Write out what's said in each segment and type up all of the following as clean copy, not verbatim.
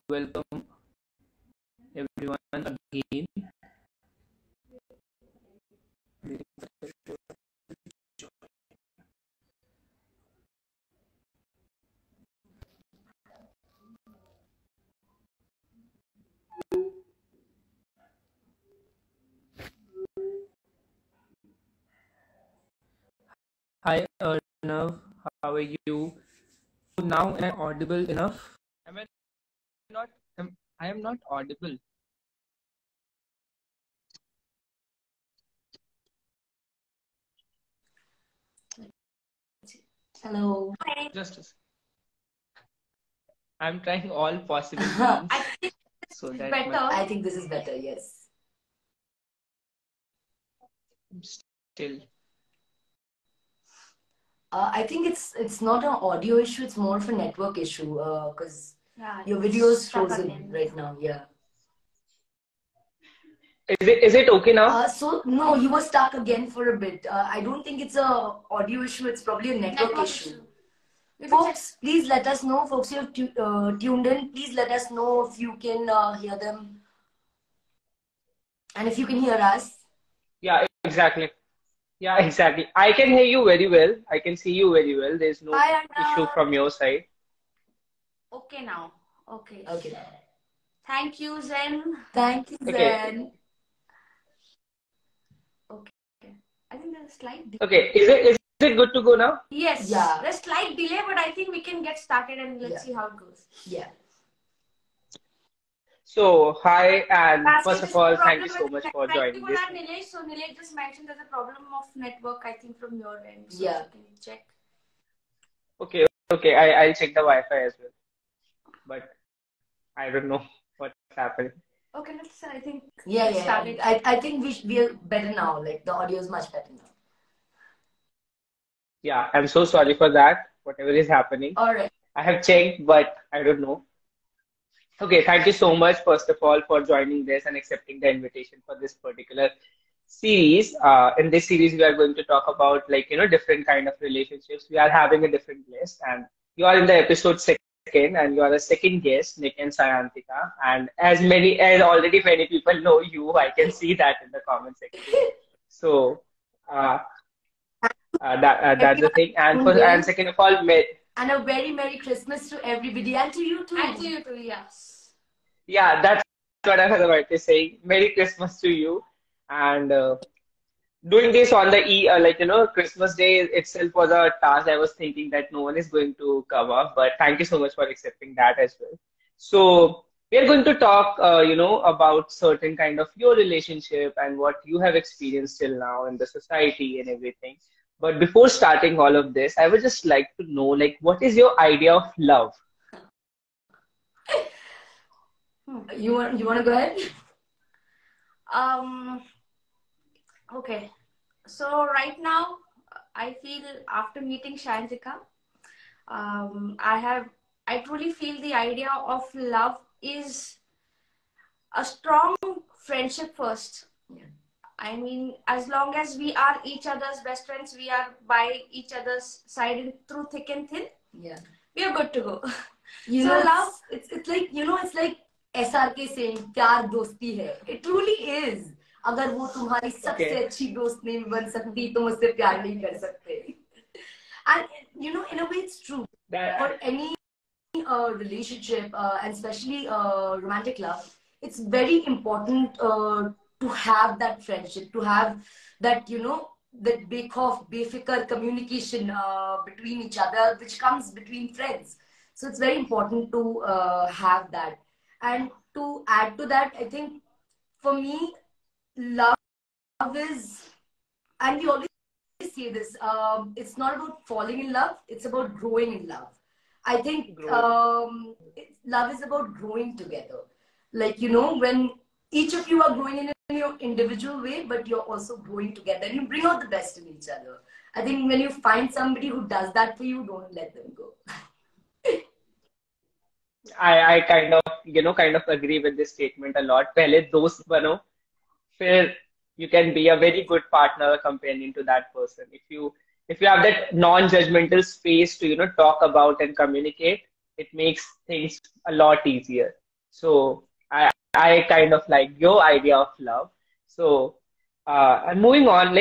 welcome everyone again. Hi Arnav, how are you? Now am I audible enough? Am I not? I am not audible. Hello. Just a I'm trying all possible means I think so that better. I think this is better, yes. still. I think it's not an audio issue, it's more of a network issue because your video is frozen right now. Yeah. Is it okay now? So no, you were stuck again for a bit. I don't think it's a audio issue, it's probably a network issue. Folks, please let us know. Folks, you're tuned in. Please let us know if you can hear them and if you can hear us. Yeah, exactly. Yeah, exactly. I can hear you very well. I can see you very well. There's no Hi, issue Anna. from your side. Okay now. Okay. Okay. Thank you, Zen. Thank you, Okay. Zen. Okay. I think there's a slight delay. Okay. Is it good to go now? Yes. Yeah. There's slight delay, but I think we can get started and let's Yeah. see how it goes. Yeah. So, hi, and That's first there's of all, no thank you problem so with much thank for you joining for this. that, Nilesh. So Nilesh just mentioned there's a problem of network, I think, from your end. So Yeah. you can check. Okay, I'll check the Wi-Fi as well. But I don't know what's happening. Okay, let's I think Yeah, let's start it. I think we're better now. Like the audio is much better now. Yeah, I'm so sorry for that, whatever is happening. All right. I have checked, but I don't know. Okay, thank you so much, first of all, for joining this and accepting the invitation for this particular series. In this series, we are going to talk about different kind of relationships. We are having a different list, and you are in the episode second, and you are a second guest, Nick and Sayantika. And as already many people know you, I can see that in the comment section. So uh, that's the thing. And second of all, And a very Merry Christmas to everybody and to you too. And to you too, yes. yeah, that's what I was about to say. Merry Christmas to you. And doing this on the Christmas Day itself was a task. I was thinking that no one is going to come up, but thank you so much for accepting that as well. So we are going to talk, about certain kind of your relationship and what you have experienced till now in the society and everything. But before starting all of this, I would just like to know, like, what is your idea of love? You want to go ahead? Okay. So right now, I feel after meeting Sayantika, I truly feel the idea of love is a strong friendship first. Yeah. I mean, as long as we are each other's best friends, we are by each other's side through thick and thin. Yeah. We are good to go. So love, it's like it's like SRK saying प्यार दोस्ती है. It truly is. अगर वो तुम्हारी सबसे अच्छी दोस्त नहीं बन सकती तो मुझसे प्यार नहीं कर सकते. And in a way it's true. For any relationship and especially romantic love, it's very important to have that friendship, to have that that befikar communication between each other, which comes between friends. So it's very important to have that. And to add to that, I think for me, love is, and we always say this, it's not about falling in love, it's about growing in love. I think love is about growing together. Like, when each of you are growing in your individual way, but you're also growing together and you bring out the best in each other. I think when you find somebody who does that for you, don't let them go. I kind of agree with this statement a lot. पहले दोस्त बनो, फिर you can be a very good partner or companion to that person. If you have that non-judgmental space to talk about and communicate, it makes things a lot easier. So I kind of like your idea of love. So and moving on,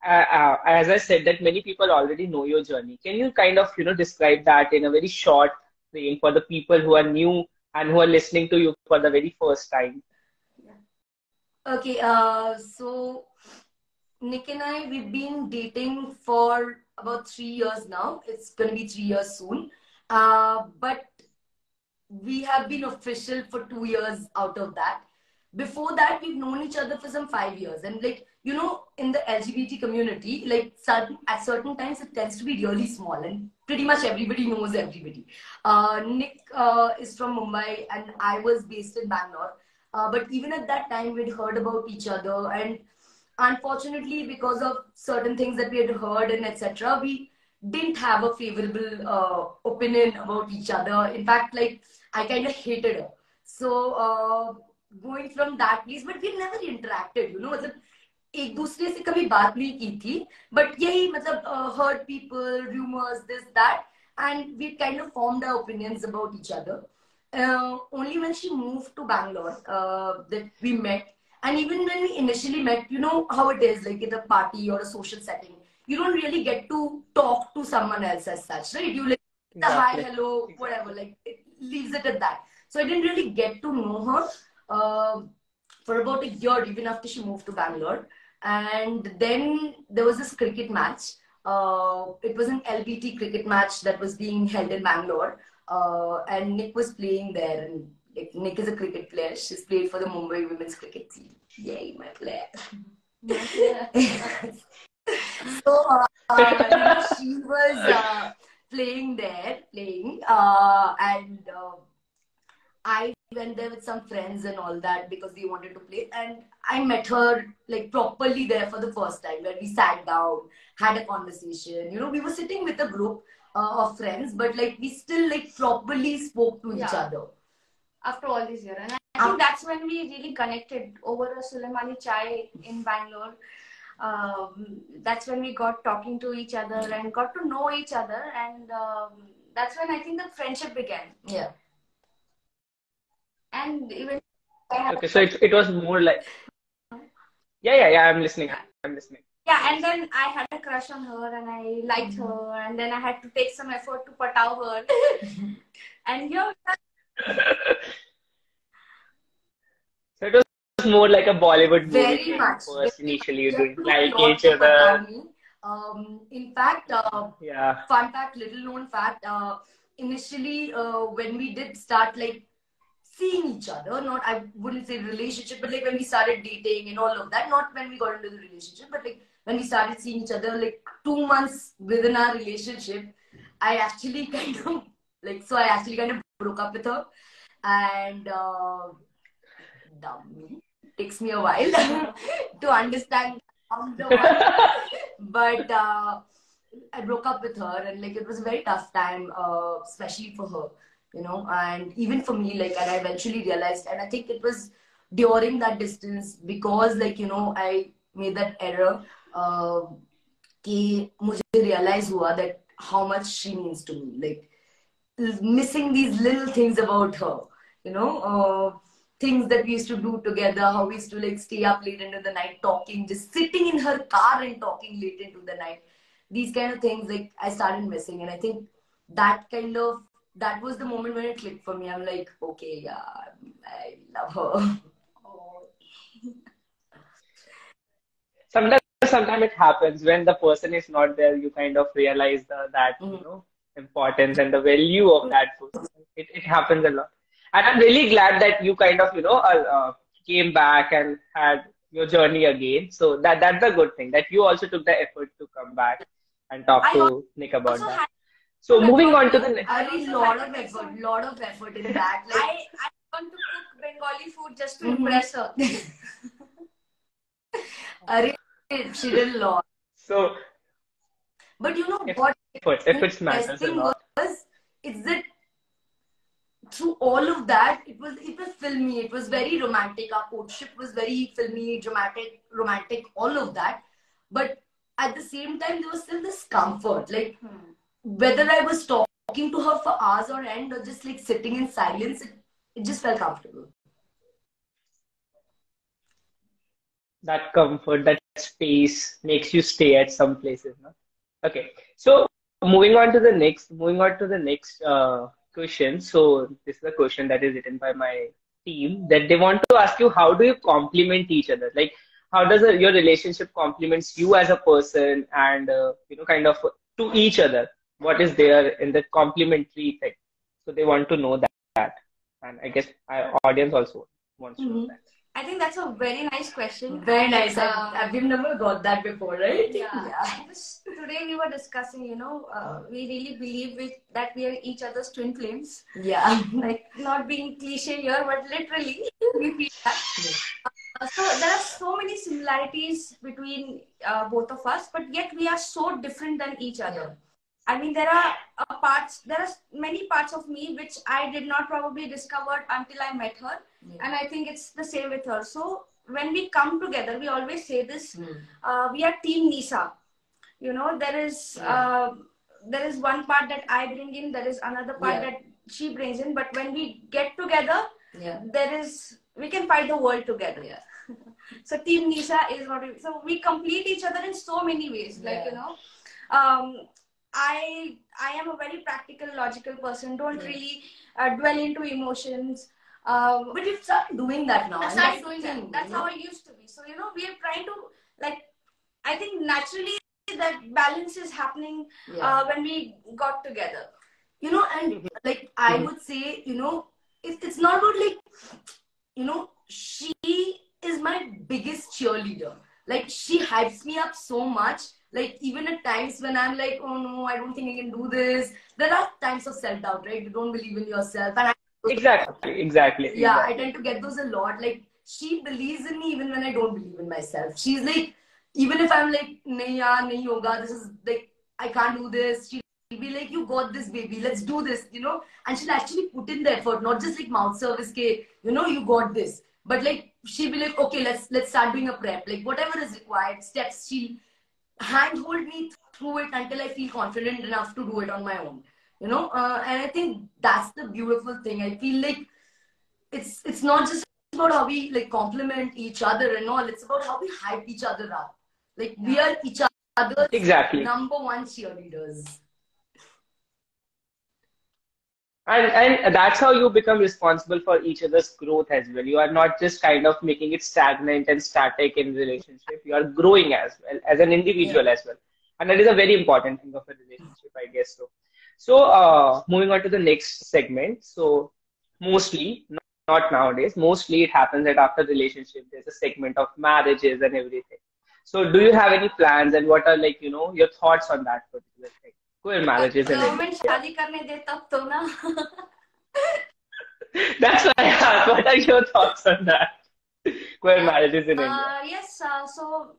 as I said, that many people already know your journey. Can you kind of describe that in a very short frame for the people who are new and who are listening to you for the very first time? Okay, so Nick and I, we've been dating for about 3 years now. It's gonna be 3 years soon. But we have been official for 2 years out of that. Before that, we've known each other for some 5 years. And in the LGBT community, at certain times, it tends to be really small, and pretty much everybody knows everybody. Nick is from Mumbai, and I was based in Bangalore. But even at that time, we'd heard about each other, and unfortunately, because of certain things that we had heard and etc., we didn't have a favorable opinion about each other. In fact, I kind of hated her. So going from that place, but we never interacted. मतलब एक दूसरे से कभी बात नहीं की थी. But यही मतलब heard people, rumors, this that, and we kind of formed our opinions about each other. Only when she moved to Bangalore that we met. And even when we initially met, you know how it is, like in a party or a social setting, you don't really get to talk to someone else as such, right? You like hi, hello, whatever, like it leaves it at that. So I didn't really get to know her for about a year, even after she moved to Bangalore. And then there was this cricket match. It was an LBT cricket match that was being held in Bangalore. And Nick was playing there. And Nick is a cricket player. She's played for the Mumbai women's cricket team. Yay, my player. So she was playing there, and I went there with some friends and all that because we wanted to play. And I met her like properly there for the first time, where we sat down, had a conversation. We were sitting with a group of friends, but like we still like properly spoke to each other. After all these years. And I think that's when we really connected over a Sulaimani chai in Bangalore. That's when we got talking to each other and got to know each other. And that's when I think the friendship began. Yeah. And even... Okay, so it was more like... Yeah, I'm listening. Yeah, and then I had a crush on her and I liked her. And then I had to take some effort to patao her. And so it was more like a Bollywood movie. Very much. First, initially, you didn't like each other. In fact, yeah. Fun fact, little known fact. Initially, when we did start like seeing each other, not I wouldn't say relationship, but like when we started dating and all of that. Not when we got into the relationship, but like when we started seeing each other, like 2 months within our relationship, I actually kind of broke up with her, and takes me a while to understand but I broke up with her, and like it was a very tough time, especially for her, and even for me, like, and I eventually realized, and I think it was during that distance, because like I made that error कि मुझे realize हुआ that how much she means to me, like missing these little things about her, things that we used to do together, how we used to like stay up late into the night talking, just sitting in her car and talking late into the night. These kind of things, like, I started missing. And I think that was the moment when it clicked for me. I'm like, okay, yeah, I love her. Sometimes it happens when the person is not there, you kind of realize that importance and the value of that person. It happens a lot. And I'm really glad that you kind of, came back and had your journey again. So that's a good thing, that you also took the effort to come back and talk to Nick about that. So moving on to the next. I need lot of effort in that. Like, I want to cook Bengali food just to impress her. She did a lot. So, but you know what? Efforts matters a lot. It's that through all of that, it was filmy. It was very romantic. Our courtship was very filmy, dramatic, romantic, all of that. But at the same time, there was still this comfort. Like, whether I was talking to her for hours or end, or just like sitting in silence, It just felt comfortable. That comfort, that space makes you stay at some places, no? Okay. So moving on to the next question. So this is a question that is written by my team that they want to ask you, how do you complement each other? Like, how does your relationship complements you as a person and kind of to each other? What is there in the complementary thing? So they want to know that, and I guess our audience also wants to know that. I think that's a very nice question. Very nice. We've never got that before, right? Yeah. Today we were discussing, we really believe that we are each other's twin flames. Yeah. Like, not being cliche here, but literally, we feel that. So there are so many similarities between both of us, but yet we are so different than each other. I mean, there are many parts of me which I did not probably discover until I met her. And I think it's the same with her. So when we come together, we always say this, we are Team Nisa. There is one part that I bring in, there is another part that she brings in, but when we get together, we can fight the world together. So Team Nisa is what we complete each other in so many ways. I am a very practical, logical person. Don't really dwell into emotions. But you've started doing that now. I started doing that. That's how I used to be. So, we are trying to, I think naturally that balance is happening when we got together. And I would say, it's not about she is my biggest cheerleader. She hypes me up so much. Even at times when I'm like, oh no, I don't think I can do this. There are times of self-doubt, right? You don't believe in yourself. And Exactly. Yeah, I tend to get those a lot. She believes in me even when I don't believe in myself. She's like, even if I'm like, nahi yaar, nahi hoga, this is I can't do this. She'll be like, you got this, baby, let's do this, And she'll actually put in the effort, not just mouth service ke, you got this. But she'll be like, okay, let's start doing a prep. Whatever is required, steps, she'll handhold me through it until I feel confident enough to do it on my own. And I think that's the beautiful thing. I feel like it's not just about how we compliment each other and all. It's about how we hype each other up. We are each other's number one cheerleaders. And that's how you become responsible for each other's growth as well. You are not just kind of making it stagnant and static in relationship. You are growing as well as an individual as well. And that is a very important thing of a relationship, I guess so. So moving on to the next segment. So mostly, not nowadays, mostly it happens that after relationship, there's a segment of marriages and everything. So do you have any plans and what are your thoughts on that particular thing? Queer marriages and everything. शादी करने दे तब तो ना. That's why I asked, what are your thoughts on that? Queer marriages in India. Yes, so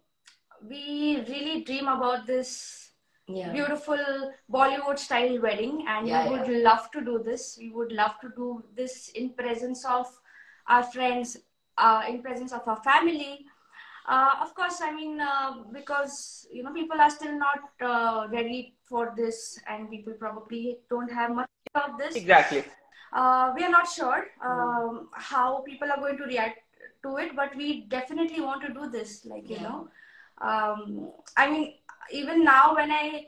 we really dream about this beautiful Bollywood style wedding, and we would love to do this. We would love to do this in presence of our friends, in presence of our family. Of course, I mean, because people are still not ready for this, and people probably don't have much of this. Exactly. We are not sure how people are going to react to it, but we definitely want to do this. I mean, even now when I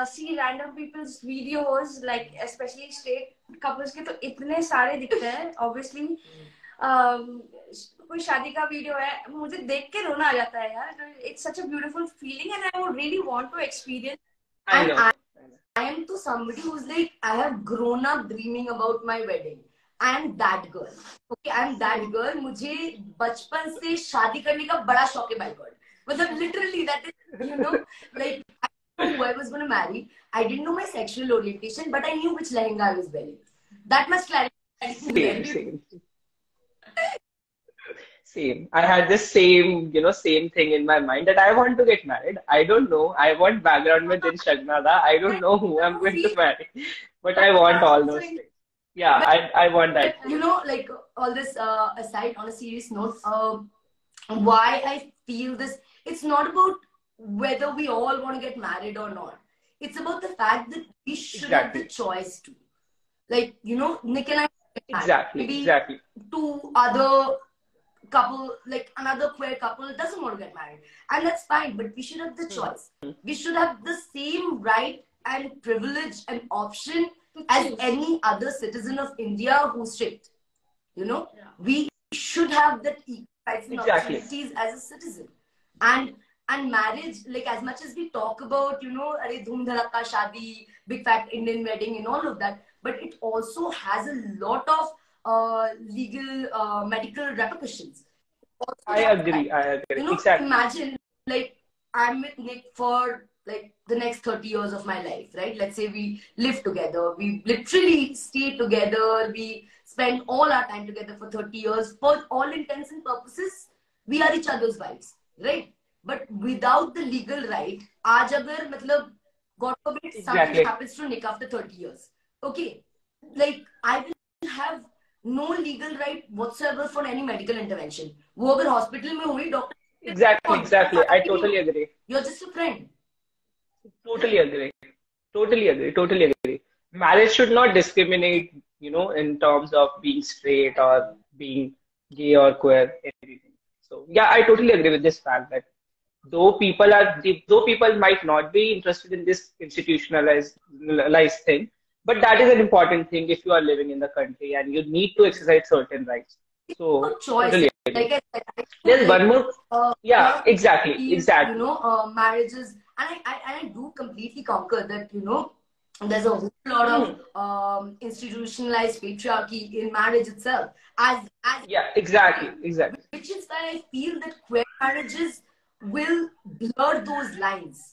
see random people's videos, especially straight couples के तो इतने सारे दिखते हैं. Obviously, कोई शादी का video है, मुझे देख के रोना आ जाता है यार. It's such a beautiful feeling, and I would really want to experience. I know. I am to somebody who's I have grown up dreaming about my wedding. I am that girl. Okay, I am that girl. मुझे बचपन से शादी करने का बड़ा शौक है, by God. मतलब literally that is, I knew who I was going to marry. I didn't know my sexual orientation, but I knew which lehenga I was wearing. That much clarity. Same. I had this same thing in my mind that I want to get married. I don't know. I want background with Din Shagnada. I don't know who I'm going to marry, but I want all those things. Yeah, I want that. All this aside, on a serious note, why I feel this, it's not about whether we all want to get married or not. It's about the fact that we should have the choice to. Nick and I Exactly, Maybe exactly. two other couple, like another queer couple, doesn't want to get married, and that's fine. But we should have the Hmm. choice. We should have the same right and privilege and option as any other citizen of India who's straight. You know, we should have that equal rights and Exactly. opportunities as a citizen. And marriage, like as much as we talk about, are dhoom dharaka shadi, big fat Indian wedding and all of that, but it also has a lot of legal, medical repercussions. Also I has agree. that. I agree. Exactly. Imagine, like, I'm with Nick for like the next 30 years of my life, right? Let's say we live together, we literally stay together, we spend all our time together for 30 years. For all intents and purposes, we are each other's wives, right? But without the legal right, aaj agar, matlab, God forbid, something Exactly. happens to Nick after 30 years. Okay, like I will have no legal right whatsoever for any medical intervention. वो अगर hospital में हुई doctor Exactly. कौन Exactly. I साथी नहीं totally हो. agree. You're just a friend. Totally agree. Totally agree. Totally agree. Marriage should not discriminate, in terms of being straight or being gay or queer, anything. So yeah, I totally agree with this fact that though people might not be interested in this institutionalized thing, but that is an important thing if you are living in the country and you need to exercise certain rights. It's no So choice. totally Like agree. I said, I think There's like one more. a Yeah, lot of exactly, people feel, exactly. marriages, and I do completely concur that, there's a whole lot Hmm. of institutionalized patriarchy in marriage itself, as Yeah, exactly, exactly. which is why I feel that queer marriages will blur those lines.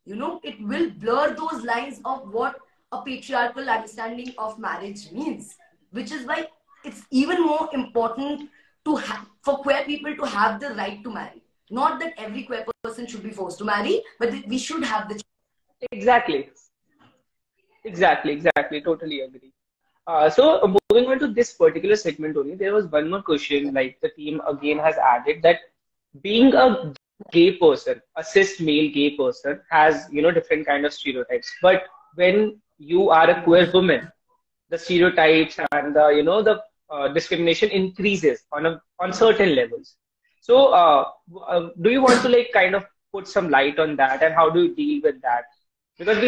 It will blur those lines of what a patriarchal understanding of marriage means, which is why it's even more important for queer people to have the right to marry. Not that every queer person should be forced to marry, but we should have the choice. Exactly. Exactly, exactly. Totally agree. So moving on to this particular segment only, there was one more question. Like the team again has added that being a gay person, a cis male gay person, has different kind of stereotypes. But when you are a queer woman, the stereotypes and the discrimination increases on certain levels. So do you want to like kind of put some light on that and how do you deal with that? Because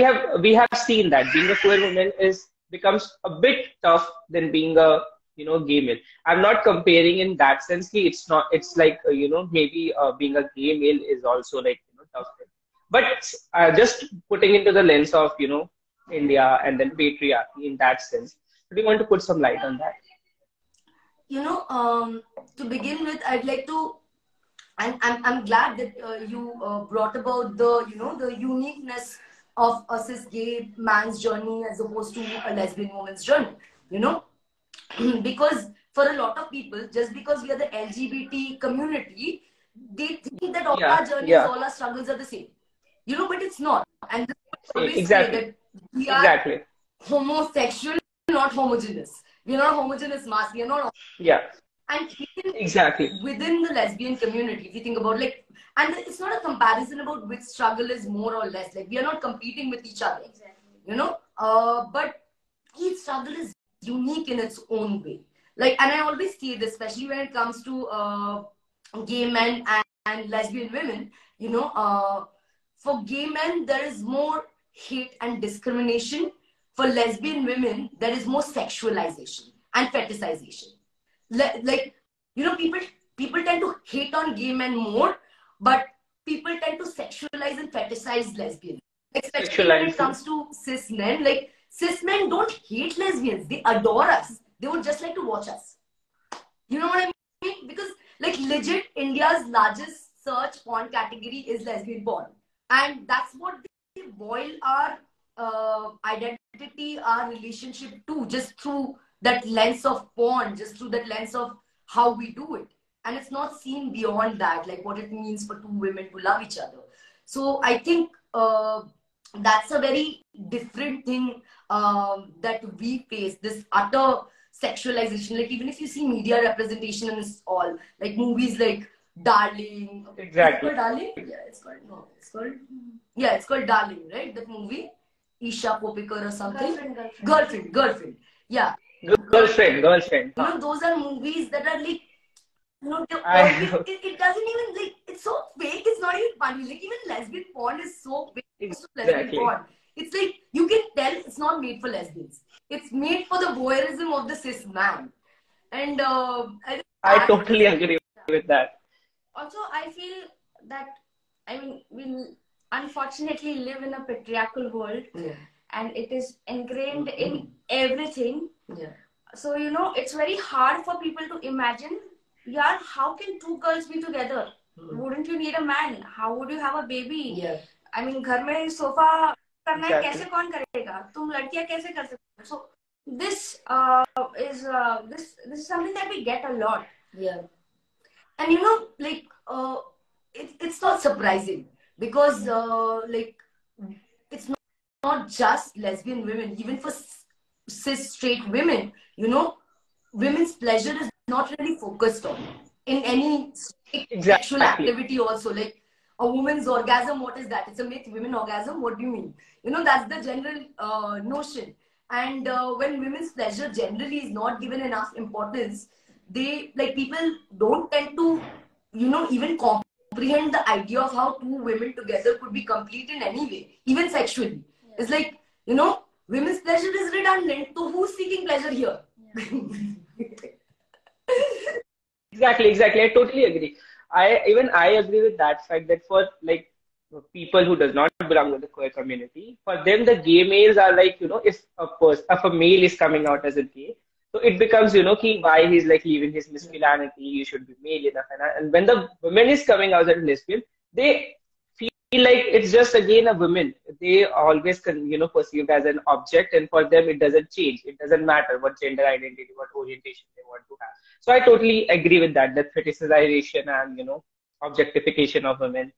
we have seen that being a queer woman is becomes a bit tough than being a gay male. I'm not comparing in that sense. It's not. It's like maybe being a gay male is also like tough. But just putting into the lens of India and then patriarchy in that sense. Do you want to put some light on that? To begin with, I'd like to, and I'm glad that you brought about the uniqueness of a cis gay man's journey as opposed to a lesbian woman's journey. You know, because for a lot of people, just because we are the LGBT community, they think that all Yeah, our journeys, yeah. all our struggles are the same. But it's not. And this is what I always say, Exactly, that we are exactly. homosexual, not homogeneous. We are not a homogeneous mass. We are not. Yeah, And even exactly. within the lesbian community, if you think about, like, and it's not a comparison about which struggle is more or less. Like, we are not competing with each other. Exactly. But each struggle is unique in its own way. Like, and I always see it, especially when it comes to gay men and lesbian women. For gay men, there is more hate and discrimination. For lesbian women, there is more sexualization and fetishization. Like, people tend to hate on gay men more, but people tend to sexualize and fetishize lesbians, especially when it Sexualizing. comes to cis men. Like, cis men don't hate lesbians, they adore us. They would just like to watch us. You know what I mean? Because, like, legit, India's largest search porn category is lesbian porn, and that's what they boil our identity, our relationship to, just through that lens of porn, just through that lens of how we do it. And it's not seen beyond that, like what it means for two women to love each other. So I think that's a very different thing that we face, this utter sexualization. Like, even if you see media representation and it's all, like movies like Darling. Is it Exactly. called Darling? Yeah, it's called, no, it's called, yeah, it's called Darling, right? That movie. Isha Popikar or something. Girlfriend. Yeah. Girlfriend, girlfriend. You Huh. know, those are movies that are like, you know, they always, I it doesn't even like, it's so fake, it's not even funny. Like, even lesbian porn is so fake. Lesbian exactly. porn. It's like, you can tell it's not made for lesbians. It's made for the voyeurism of the cis man. And I think I that totally is, agree with that. Also, I feel that, I mean, we unfortunately live in a patriarchal world, yeah. and it is ingrained in everything. Yeah. So, you know, it's very hard for people to imagine, yeah, how can two girls be together? Wouldn't you need a man? How would you have a baby? Yeah. I mean, घर में sofa करना है, Exactly. कैसे कौन करेगा? तुम लड़कियां कैसे कर सकते हो? So this is something that we get a lot. Yeah. And you know, like, it's not surprising because, like, it's not just lesbian women, even for cis straight women, you know, women's pleasure is not really focused on in any sexual Exactly. activity also. Like, a woman's orgasm, what is that? It's a myth. Women orgasm, what do you mean? You know, that's the general notion. And when women's pleasure generally is not given enough importance, they, like, people don't tend to, you know, even comprehend the idea of how two women together could be complete in any way, even sexually. Yeah. It's like, you know, women's pleasure is redundant, so who's seeking pleasure here? Yeah. Exactly, exactly. I totally agree. I agree with that fact that for like people who does not belong to the queer community, for them the gay males are like, if a male is coming out as a gay, so it becomes, why he's like leaving his masculinity, you should be male enough. And when the woman is coming out as lesbian, they feel like it's just again a woman. They always perceived as an object, and for them it doesn't change. It doesn't matter what gender identity, what orientation they want to have. So I totally agree with that. That fetishization and objectification of women.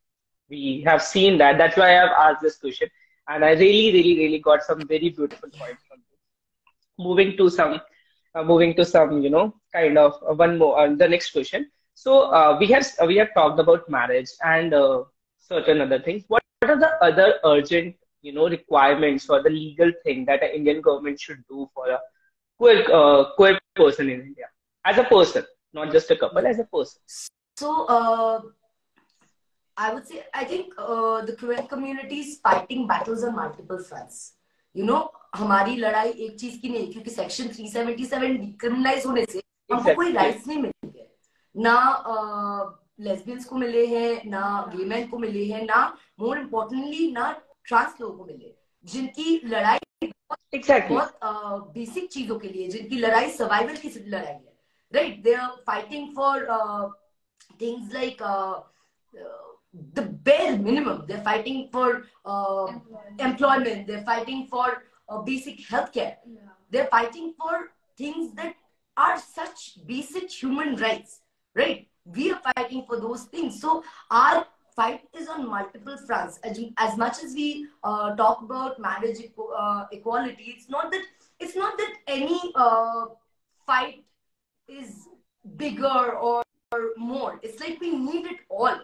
We have seen that. That's why I have asked this question, and I really, really, really got some very beautiful points from this. Moving to some, kind of one more. The next question. So we have talked about marriage and certain other things. What are the other urgent, requirements for the legal thing that an Indian government should do for a queer person in India as a person, not just a couple, as a person? So, I would say, I think the queer community is fighting battles on multiple fronts. You know, हमारी लड़ाई एक चीज की नहीं, क्योंकि section 377 decriminalise होने से हमको कोई Exactly. राइट्स नहीं मिले हैं, ना लेस्बियंस को मिले हैं, ना गे मैन को मिले हैं, ना मोर इम्पोर्टेंटली ना ट्रांस लोगों को मिले, जिनकी लड़ाई Exactly. बहुत बेसिक चीजों के लिए, जिनकी लड़ाई सर्वाइवल की लड़ाई है, right? They are fighting for things like the bare minimum. They're fighting for employment. They're fighting for basic healthcare. Yeah. They're fighting for things that are such basic human rights, right? We are fighting for those things. So our fight is on multiple fronts. As much as we talk about marriage equality, it's not that any fight is bigger or more. It's like we need it all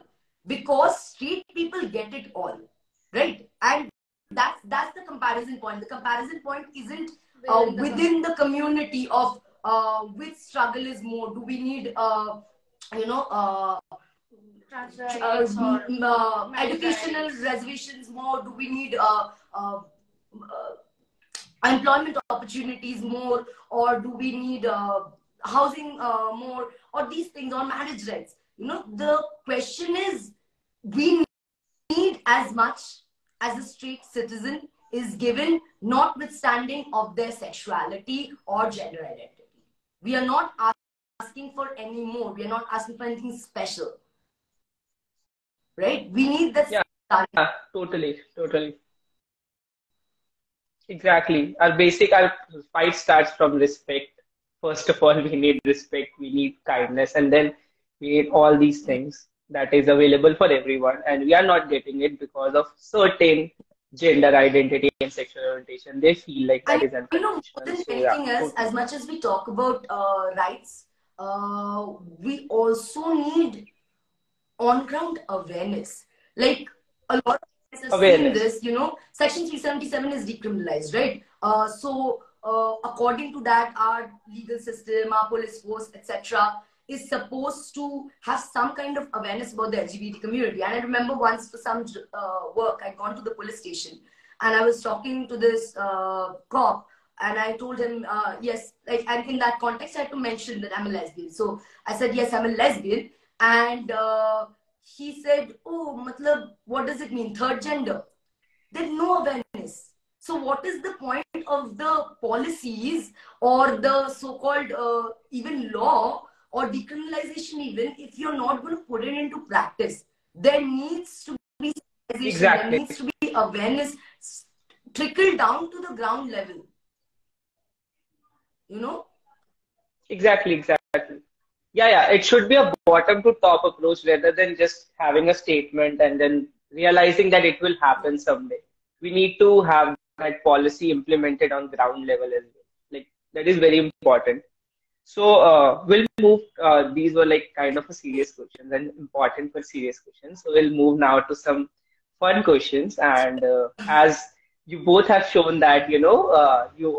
because straight people get it all, right? And that's the comparison point. The comparison point isn't within the community of which struggle is more. Do we need Trans rights or educational rights. reservations more? Do we need employment opportunities more, or do we need housing more, or these things, or marriage rights? You know, the question is, we need as much as a straight citizen is given, notwithstanding of their sexuality or gender identity. We are not asking for any more. We are not asking for anything special, right? We need that. Yeah, totally, totally. Exactly. Our fight starts from respect. First of all, we need respect, we need kindness, and then we need all these things that is available for everyone. And we are not getting it because of certain gender identity and sexual orientation. They feel like that is You know, more unconditional. than So, yeah, anything else, totally. as much as we talk about rights, we also need on-ground awareness. Like, a lot of us have seen Awareness. this, you know, Section 377 is decriminalized, right? So according to that, our legal system, our police force, etc., is supposed to have some kind of awareness about the LGBT community. And I remember once for some work, I'd gone to the police station and I was talking to this cop, and I told him, yes, like, and in that context, I had to mention that I'm a lesbian. So I said, yes, I'm a lesbian. And he said, oh, matlab, what does it mean? Third gender. There's no awareness. So what is the point of the policies or the so-called even law or decriminalization even if you're not going to put it into practice? There needs to be sensitization, Exactly. there needs to be awareness trickle down to the ground level. You know? Exactly. Yeah. It should be a bottom to top approach rather than just having a statement and then realizing that it will happen someday. We need to have that policy implemented on ground level as well. Like, that is very important. So we'll move. These were like kind of a serious questions and important for serious questions. So we'll move now to some fun questions. And as you both have shown that you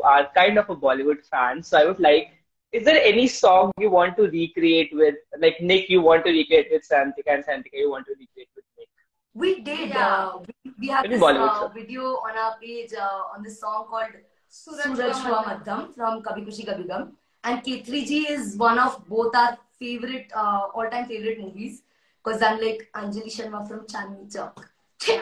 are kind of a Bollywood fan, so I would like, is there any song you want to recreate with, like Nick, you want to recreate with Sayantika, and Sayantika, you want to recreate with Nick? We did. Yeah. We have Any this Bollywood song? video on our page on this song called Suraj Suraj Hua Madhyam from Kabhi Khushi Kabhi Gum. And K3G is one of both our favorite, all-time favorite movies. Because I'm like Anjali Sharma from Chandni Chowk. तो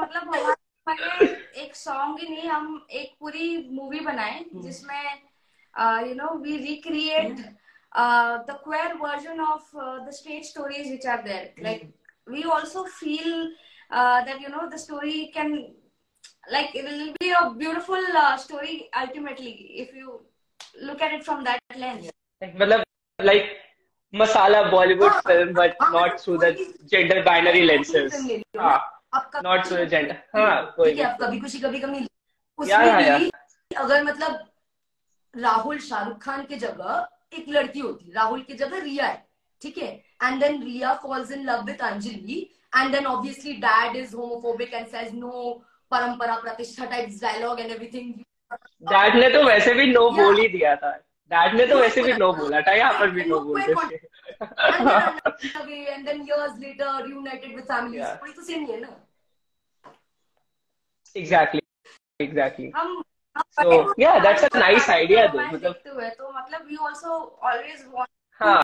मतलब हमारे एक song ही नहीं, हम एक पूरी movie बनाए जिसमें we recreate the queer version of the straight stories which are there. Like, we also feel that the story can, like, it will be a beautiful story ultimately if you look at it from that lens. Like masala Bollywood film, but not through the gender binary lenses. Not through the gender. ठीक है, अब कभी खुशी कभी गम नहीं, उसमें भी अगर मतलब राहुल शाहरुख खान के जगह एक लड़की होती, राहुल की जगह रिया है, ठीक है, and then Riya falls in love with Anjali, and then obviously dad is homophobic and says no, parampara pratishtha types dialogue and everything. Dad ने तो वैसे भी no बोल ही दिया था. Dad ने तो वैसे भी no बोला था, यहाँ पर भी no बोलते थे. And then years later reunited with family. कोई तो same है ना? Exactly. So yeah, that's a nice idea though. तो मतलब we also always want to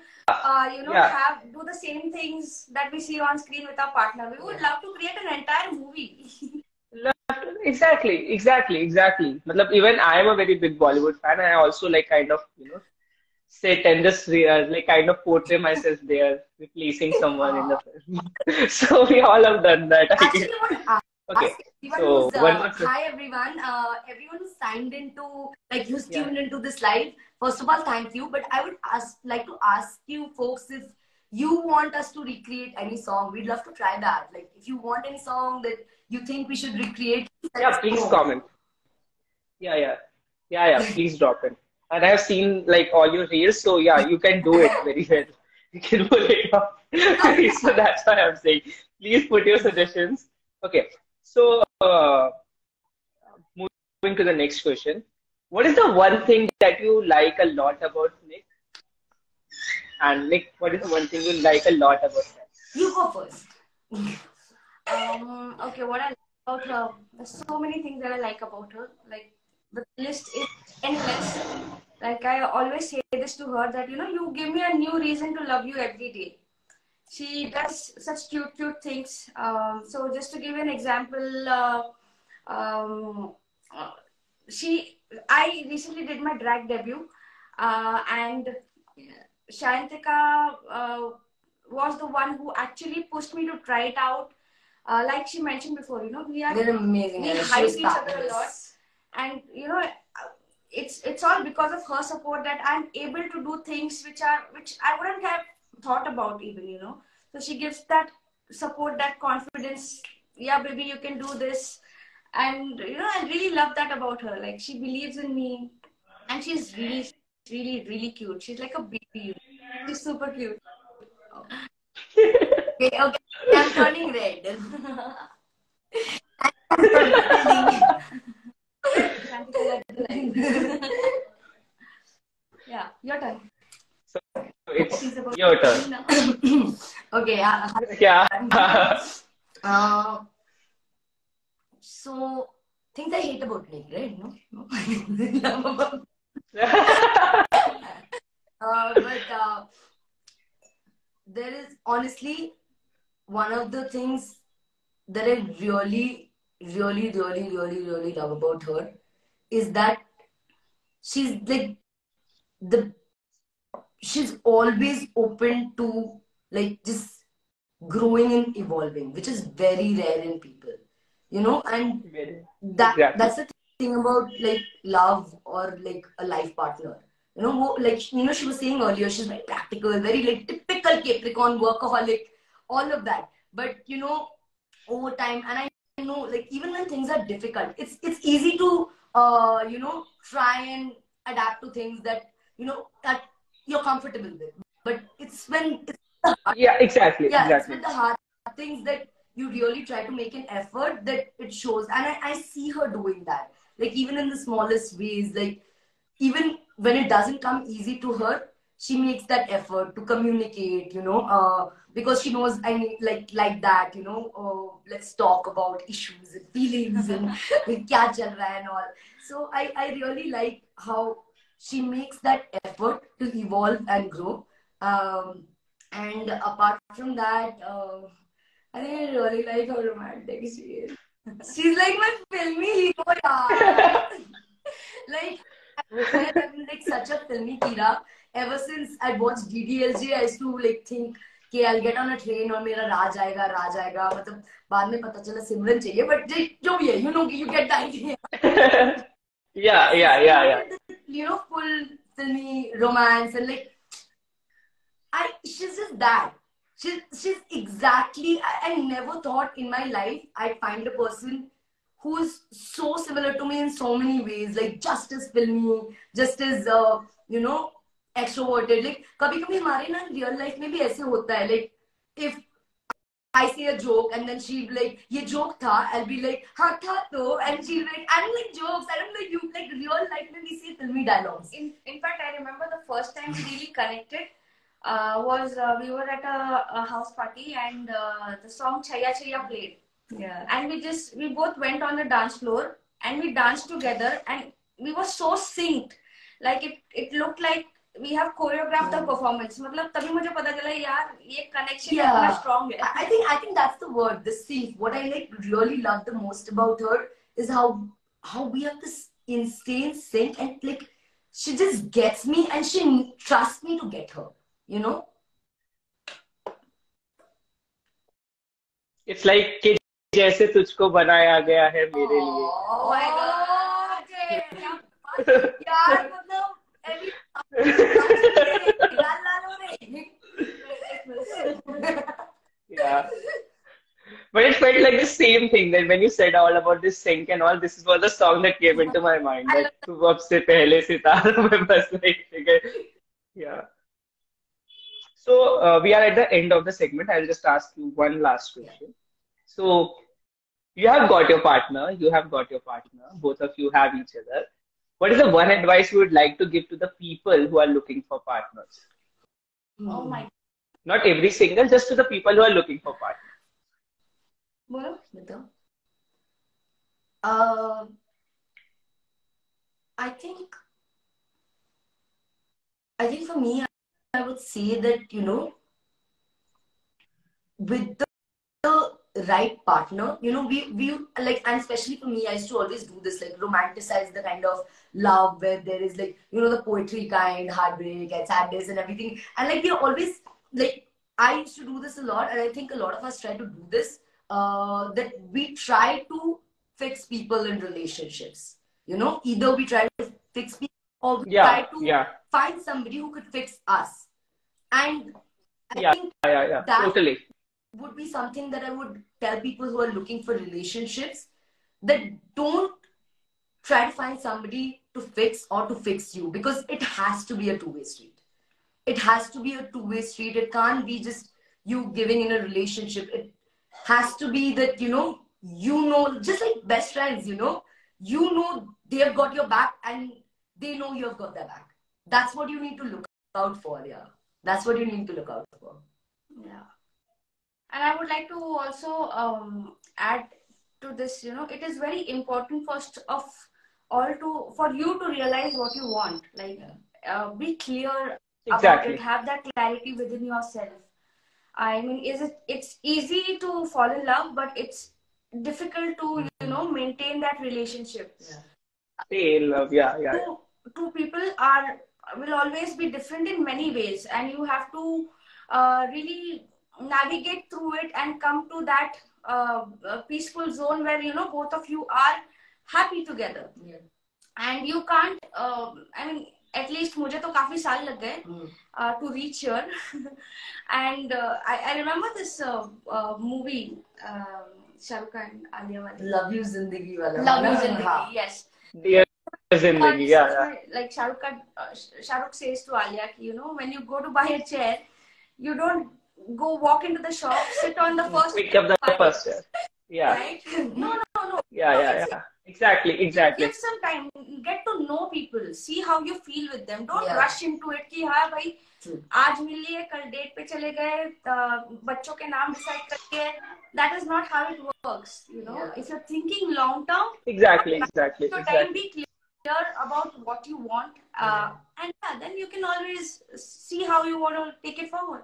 do the same things that we see on screen with our partner. We would love to create an entire movie. Exactly. Matlab, even I am a very big Bollywood fan. I also like kind of sit and just like kind of portray myself there, replacing someone in the film. So we all have done that. Actually, okay. So hi everyone. Everyone who signed into, like, who's tuned into this live. First of all, thank you. But I would like to ask you folks if you want us to recreate any song. We'd love to try that. Like, if you want any song that you think we should recreate, please comment. Yeah. Please drop in. And I have seen like all your reels, so yeah, you can do it very well. You can pull it off. So that's why I'm saying, please put your suggestions. Okay. So moving to the next question. What is the one thing that you like a lot about Nick? And Nick, what is the one thing you like a lot about her? You go first. Okay, what I like about her, there's so many things that I like about her. Like, the list is endless. Like, I always say this to her that, you give me a new reason to love you every day. She does such cute things. So just to give you an example, I recently did my drag debut, and Sayantika was the one who actually pushed me to try it out. Like she mentioned before, they're amazing. We hype each other a lot, and it's all because of her support that I'm able to do things which I wouldn't have thought about even. So she gives that support, that confidence. Yeah, baby, you can do this. And I really love that about her. Like, she believes in me, and she's really cute. She's like a baby. She's super cute. Okay, I'm turning red. Yeah, your turn. So it's your turn. Okay. Yeah. So things I hate about Nick, right? No. But there is honestly one of the things that I really love about her is that she's like the she's always open to like just growing and evolving, which is very rare in people, and Exactly. that's the thing about like love or like a life partner. She was saying earlier, she's very practical, very like typical Capricorn workaholic, all of that. But over time, and I know like even when things are difficult, it's easy to try and adapt to things that you're comfortable with. But it's when it's Yeah, exactly, it's exactly. with the hard things that you really try to make an effort that it shows. And I see her doing that. Like even in the smallest ways, like even when it doesn't come easy to her, she makes that effort to communicate, because she knows I need like that, let's talk about issues and feelings and kya chal raha hai and all. So I really like how she makes that effort to evolve and grow. And apart from that, I think I really like how romantic she is. She's like my filmy hero, yaar. Like, I'm like such a filmy kira. Ever since I watched DDLJ, I used to like think, okay, I'll get on a train और मेरा राज आएगा मतलब बाद में पता चला सिमरन चाहिए, but जो भी है, you get the idea. Yeah, Yes, yeah, she yeah, yeah. wanted the full filmy romance and like she's just that. She's exactly. I never thought in my life I'd find a person who's so similar to me in so many ways, like just as filmy, just as extroverted. Like कभी कभी हमारे ना real life में भी ऐसे होता है. Like if I say a joke and then she'll be like, "ये joke था," I'll be like, "हाँ था तो," and she'll be like, "I don't like jokes. I don't like you." Like real life में we say filmy dialogues. In fact, I remember the first time we really connected was we were at a house party and the song Chaya Chaya played. Yeah. And we both went on the dance floor and we danced together and we were so synced. Like it looked like we have choreographed the performance. मतलब तभी मुझे पता चला यार ये connection इतना strong है. I think that's the word, the sync. What I like really love the most about her is how we have this insane sync, and like she just gets me and she trusts me to get her. It's like कि जैसे तुझको बनाया गया है मेरे लिए. Oh my god! यार मतलब Yeah. But it felt like the same thing that when you said all about this sync and all, this was the song that came into my mind. That तू अब से पहले सितारों में बस नहीं. Yeah. So we are at the end of the segment. I'll just ask you one last question. So you have got your partner. Both of you have each other. What is the one advice you would like to give to the people who are looking for partners? Oh my. Not every single, just to the people who are looking for partners. बोलो. I think for me, I would say that, with the right partner, we like, and especially for me, I used to always do this, like romanticize the kind of love where there is like, the poetry kind, heartbreak and sadness and everything. And like, always like, I used to do this a lot, and I think a lot of us try to do this, that we try to fix people in relationships. Either we try to fix people or we try to find somebody who could fix us. And I think that totally would be something that I would tell people who are looking for relationships, that don't try to find somebody to fix or to fix you, because it has to be a two-way street. It has to be a two-way street. It can't be just you giving in a relationship. It has to be that, just like best friends, you know they've got your back and they know you've got their back. That's what you need to look out for. Yeah, that's what you need to look out for. Yeah. And I would like to also add to this, it is very important first of all for you to realize what you want. Like, be clear about it, have that clarity within yourself. I mean, it's easy to fall in love, but it's difficult to, maintain that relationship. Stay in love, yeah. Two people will always be different in many ways, and you have to really navigate through it and come to that peaceful zone where, both of you are happy together. And you can't, I mean, at least मुझे तो काफी साल लग गए to reach here. And I remember this movie, Shah Rukh Khan, Alia wali. Love You Zindagi wala. Love You Zindagi, yes. Dear Zindagi, yeah. Like Shah Rukh says to Alia, when you go to buy a chair, you don't go walk into the shop, sit on the first. Pick up the first chair. Yeah. Right? No. Yeah. Exactly. Give some time. Get to know people. See how you feel with them. Don't rush into it. कि हाँ भाई आज मिल लिए कल date पे चले गए बच्चों के नाम डिसाइड करके. That is not how it works. If you're thinking long term. Exactly. Time be clear about what you want, and then you can always see how you want to take it forward.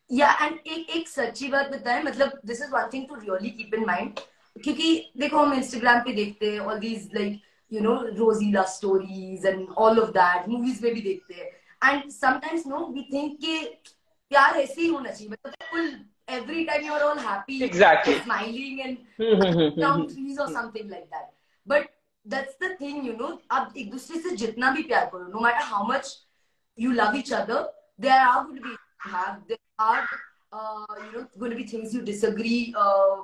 Yeah, and एक सच्ची बात बताएं, मतलब this is one thing to really keep in mind. क्योंकि देखो हम Instagram पे देखते हैं all these like rosy love stories and all of that, movies में भी देखते हैं, and sometimes we think कि प्यार ऐसे ही होना चाहिए, मतलब every time you're all happy, smiling and down trees or something like that. But that's the thing, आप एक दूसरे से जितना भी प्यार करो, no matter how much you love each other, there are going to be there are going to be things you disagree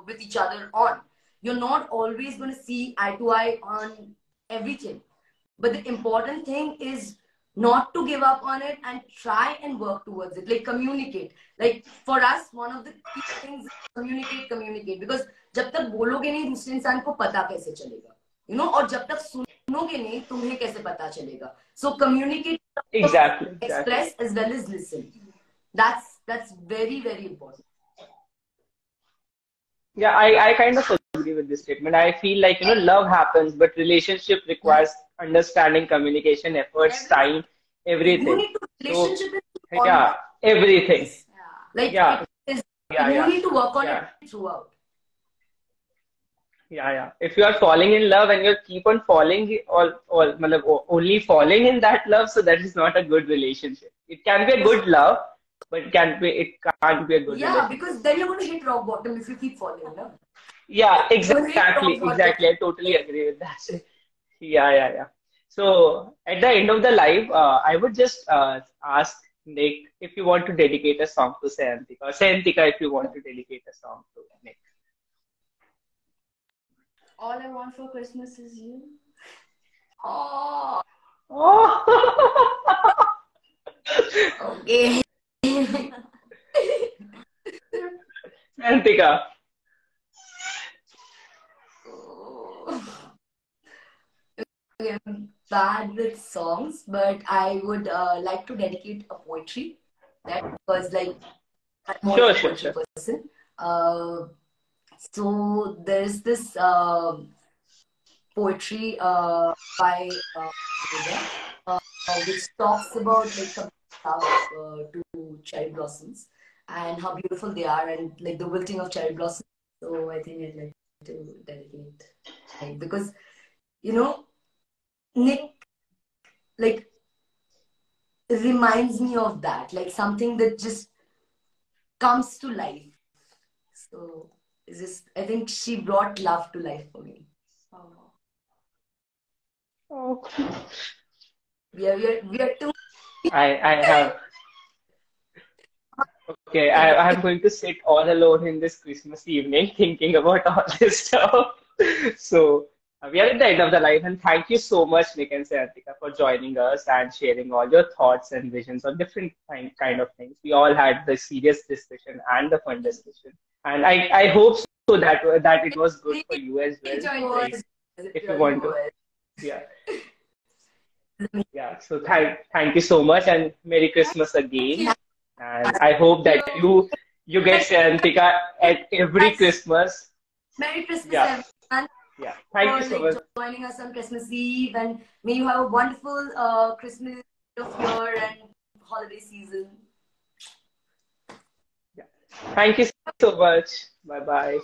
with each other on. You're not always going to see eye to eye on everything. But the important thing is not to give up on it and try and work towards it. Like communicate. Like for us, one of the key things is communicate. Because जब तक बोलोगे नहीं दूसरे इंसान को पता कैसे चलेगा, और जब तक सुनोगे नहीं तुम्हें कैसे पता चलेगा. So communicate, exactly. Express as well as listen. That's very, very important. Yeah, I kind of agree with this statement. I feel like, love happens, but relationship requires understanding, communication, efforts, time, everything. You need to relationship everything. You need to work on it throughout. Yeah. If you are falling in love and you keep on falling, only falling in that love, so that is not a good relationship. It can be a good love, but it can't be a good relationship. Yeah, because then you're going to hit rock bottom if you keep falling, no? Yeah, exactly. I totally agree with that. Yeah. So at the end of the live, I would just ask Nick if you want to dedicate a song to Sayantika, or Sayantika if you want to dedicate a song to Nick. All I want for Christmas is you. Oh. Okay. Sayantika. I'm bad with songs, but I would like to dedicate a poetry. That was like I'm more a poetry person. So there's this poetry by which talks about like love to cherry blossoms and how beautiful they are and like the wilting of cherry blossoms. So I think I'd like to dedicate because Nick like reminds me of that, like something that just comes to life. So I think she brought love to life for me. Oh. We are too. I have. Okay, I'm going to sit all alone in this Christmas evening thinking about all this stuff. So we are at the end of the live, and thank you so much, Nick and Sayantika, for joining us and sharing all your thoughts and visions on different kind of things. We all had the serious discussion and the fun discussion, and I hope so that it was good for you as well. If you want to. Yeah. Yeah. So thank you so much, and Merry Christmas again. And I hope that you get Sayantika at every Christmas. Merry Christmas, Yeah. everyone. Yeah. Thank you For so like much. joining us on Christmas Eve, and may you have a wonderful Christmas of year and holiday season. Yeah. Thank you so much. Bye bye.